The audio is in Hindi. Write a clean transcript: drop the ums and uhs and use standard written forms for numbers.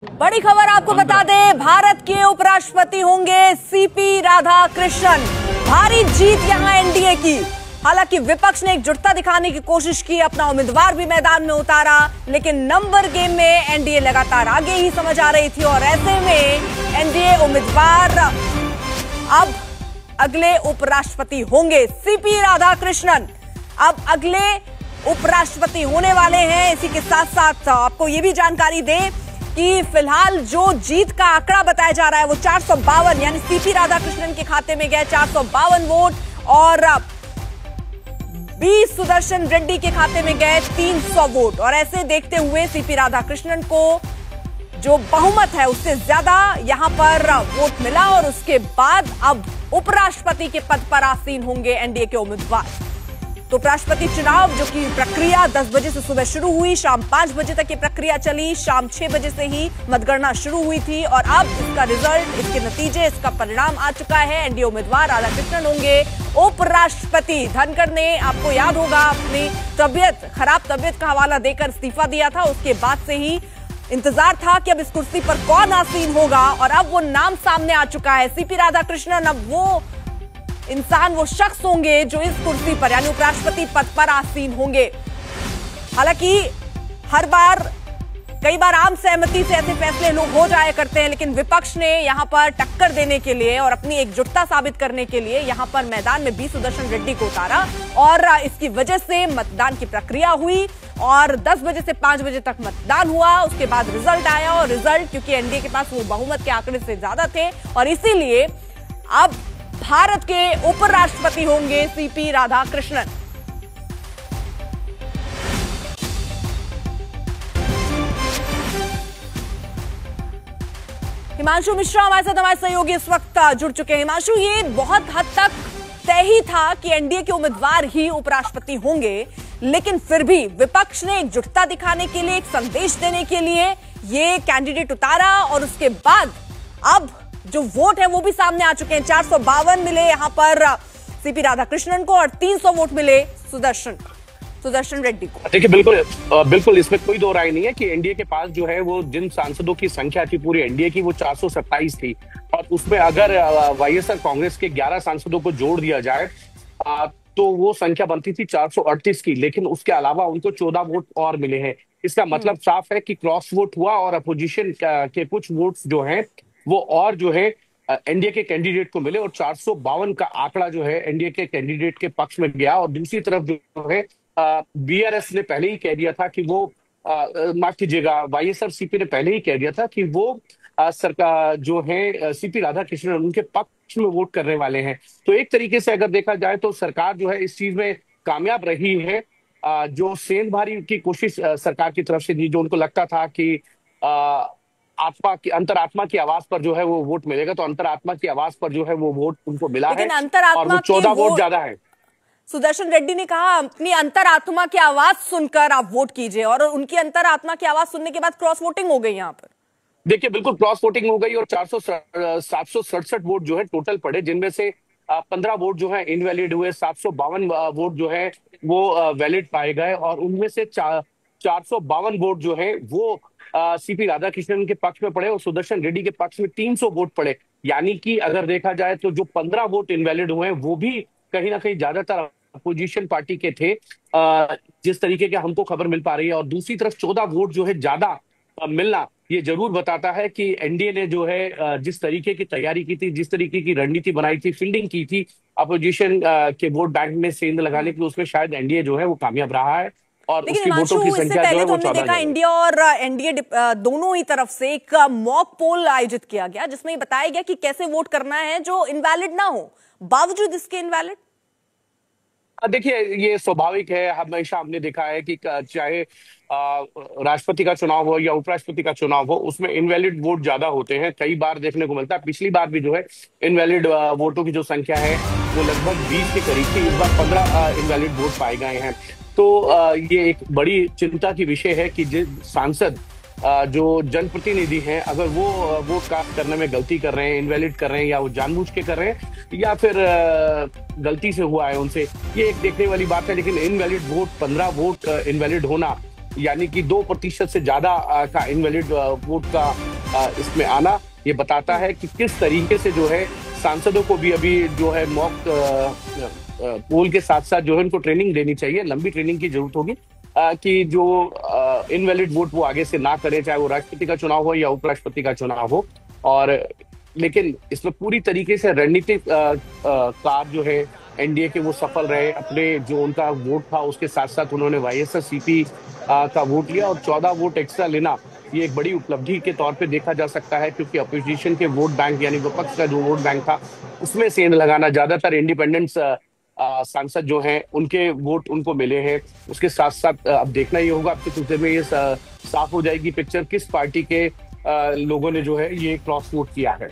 बड़ी खबर आपको बता दें, भारत के उपराष्ट्रपति होंगे सीपी राधाकृष्णन। भारी जीत यहां एनडीए की। हालांकि विपक्ष ने एकजुटता दिखाने की कोशिश की, अपना उम्मीदवार भी मैदान में उतारा, लेकिन नंबर गेम में एनडीए लगातार आगे ही समझ आ रही थी। और ऐसे में एनडीए उम्मीदवार अब अगले उपराष्ट्रपति होंगे सीपी राधाकृष्णन। अब अगले उपराष्ट्रपति होने वाले हैं। इसी के साथ साथ आपको यह भी जानकारी दें कि फिलहाल जो जीत का आंकड़ा बताया जा रहा है वो 452, यानी सीपी राधाकृष्णन के खाते में गए 452 वोट और बी सुदर्शन रेड्डी के खाते में गए 300 वोट। और ऐसे देखते हुए सीपी राधाकृष्णन को जो बहुमत है उससे ज्यादा यहां पर वोट मिला और उसके बाद अब उपराष्ट्रपति के पद पर आसीन होंगे एनडीए के उम्मीदवार। तो उपराष्ट्रपति चुनाव जो कि प्रक्रिया 10 बजे से सुबह शुरू हुई, शाम 5 बजे तक ये प्रक्रिया चली। शाम 6 बजे से ही मतगणना शुरू हुई थी और अब इसका रिजल्ट, इसके नतीजे, इसका परिणाम आ चुका है। एनडीए उम्मीदवार राधाकृष्णन होंगे उपराष्ट्रपति। धनखड़ ने, आपको याद होगा, अपनी खराब तबियत का हवाला देकर इस्तीफा दिया था। उसके बाद से ही इंतजार था कि अब इस कुर्सी पर कौन आसीन होगा और अब वो नाम सामने आ चुका है। सीपी राधाकृष्णन अब वो इंसान, वो शख्स होंगे जो इस कुर्सी पर यानी उपराष्ट्रपति पद पर आसीन होंगे। हालांकि कई बार आम सहमति से ऐसे फैसले लोग हो जाया करते हैं, लेकिन विपक्ष ने यहां पर टक्कर देने के लिए और अपनी एकजुटता साबित करने के लिए यहां पर मैदान में बी सुदर्शन रेड्डी को उतारा और इसकी वजह से मतदान की प्रक्रिया हुई और 10 बजे से 5 बजे तक मतदान हुआ। उसके बाद रिजल्ट आया और रिजल्ट, क्योंकि एनडीए के पास वो बहुमत के आंकड़े से ज्यादा थे और इसीलिए अब भारत के उपराष्ट्रपति होंगे सीपी राधाकृष्णन। हिमांशु मिश्रा हमारे सहयोगी इस वक्त जुड़ चुके हैं। हिमांशु, ये बहुत हद तक तय ही था कि एनडीए के उम्मीदवार ही उपराष्ट्रपति होंगे, लेकिन फिर भी विपक्ष ने एकजुटता दिखाने के लिए, एक संदेश देने के लिए ये कैंडिडेट उतारा और उसके बाद अब जो वोट है वो भी सामने आ चुके हैं। 452 मिले यहां पर सीपी राधाकृष्णन को और 300 वोट मिले सुदर्शन रेड्डी को। देखिए, बिल्कुल इसमें कोई दो राय नहीं है कि एनडीए के पास जो है वो जिन सांसदों की संख्या थी पूरी एनडीए की वो 427 थी और उसमें अगर वाईएसआर कांग्रेस के 11 सांसदों को जोड़ दिया जाए तो वो संख्या बनती थी 438 की, लेकिन उसके अलावा उनको 14 वोट और मिले हैं। इसका मतलब साफ है कि क्रॉस वोट हुआ और अपोजिशन के कुछ वोट्स जो है वो और जो है एनडीए के कैंडिडेट को मिले और 452 का आंकड़ा जो है एनडीए के कैंडिडेट के पक्ष में गया। और दूसरी तरफ जो है बीआरएस ने पहले ही कह दिया था कि वो माफ कीजिएगा, वाईएसआर सीपी ने पहले ही कह दिया था कि वो सरकार जो है सीपी राधाकृष्णन उनके पक्ष में वोट करने वाले हैं। तो एक तरीके से अगर देखा जाए तो सरकार जो है इस चीज में कामयाब रही है। जो सेंधमारी की कोशिश सरकार की तरफ से थी, जो उनको लगता था कि अंतरात्मा की आवाज पर जो है वो वोट मिलेगा, तो अंतरात्मा की आवाज पर जो है वो वोट उनको मिला है और वो 14 वोट ज्यादा है। सुदर्शन रेड्डी ने कहा अपनी अंतरात्मा की आवाज सुनकर आप वोट कीजिए और उनकी अंतरात्मा की आवाज सुनने के बाद क्रॉस वोटिंग हो गई यहाँ पर। देखिए, बिल्कुल क्रॉस वोटिंग हो गई और 767 वोट जो है टोटल पड़े, जिनमें से 15 वोट जो है इनवैलिड हुए, 752 वोट जो है वो वैलिड पाए गए और उनमें से 452 वोट जो है वो सीपी राधाकृष्णन के पक्ष में पड़े और सुदर्शन रेड्डी के पक्ष में 300 वोट पड़े। यानी कि अगर देखा जाए तो जो 15 वोट इनवैलिड हुए वो भी कहीं ना कहीं ज्यादातर अपोजिशन पार्टी के थे, जिस तरीके के हमको खबर मिल पा रही है। और दूसरी तरफ 14 वोट जो है ज्यादा मिलना ये जरूर बताता है कि एनडीए ने जो है जिस तरीके की तैयारी की थी, जिस तरीके की रणनीति बनाई थी, फील्डिंग की थी अपोजिशन के वोट बैंक में सेंध लगाने के लिए, उसमें शायद एनडीए जो है वो कामयाब रहा है। और उसकी वोटों की संख्या जो है वो 14 देखा इंडिया और एनडीए दोनों ही तरफ से एक मॉक पोल आयोजित किया गया जिसमें बताया गया कि कैसे वोट करना है जो इनवैलिड ना हो, बावजूद इसके इनवैलिड। देखिए, ये स्वाभाविक है। हमेशा हमने देखा है कि चाहे राष्ट्रपति का चुनाव हो या उपराष्ट्रपति का चुनाव हो, उसमें इनवैलिड वोट ज्यादा होते हैं, कई बार देखने को मिलता है। पिछली बार भी जो है इनवैलिड वोटों की जो संख्या है वो लगभग 20 के करीब थी, इस बार 15 इनवैलिड वोट पाए गए हैं। तो ये एक बड़ी चिंता की विषय है कि जिस सांसद जो जनप्रतिनिधि हैं अगर वो वोट कास्ट करने में गलती कर रहे हैं, इनवैलिड कर रहे हैं, या वो जानबूझ के कर रहे हैं या फिर गलती से हुआ है उनसे, ये एक देखने वाली बात है। लेकिन इनवैलिड वोट 15 वोट इनवैलिड होना यानी कि 2% से ज्यादा का इनवैलिड वोट का इसमें आना, ये बताता है कि किस तरीके से जो है सांसदों को भी अभी जो है मॉक पोल के साथ साथ जो है उनको ट्रेनिंग देनी चाहिए, लंबी ट्रेनिंग की जरूरत होगी कि जो इनवैलिड वोट वो आगे से ना करे, चाहे वो राष्ट्रपति का चुनाव हो या उपराष्ट्रपति का चुनाव हो। और लेकिन इसमें पूरी तरीके से रणनीतिक कार जो है एनडीए के वो सफल रहे, अपने जो उनका वोट था उसके साथ साथ उन्होंने वाईएसआर-सीपी का वोट लिया, और 14 वोट एक्स्ट्रा लेना ये एक बड़ी उपलब्धि के तौर पे देखा जा सकता है, क्योंकि अपोजिशन के वोट बैंक यानी विपक्ष का जो वोट बैंक था उसमें सेंध लगाना, ज्यादातर इंडिपेंडेंट्स सांसद जो हैं उनके वोट उनको मिले हैं। उसके साथ साथ अब देखना ये होगा, अब तो कुछ देर में ये साफ हो जाएगी पिक्चर किस पार्टी के लोगों ने जो है ये क्रॉस वोट किया है।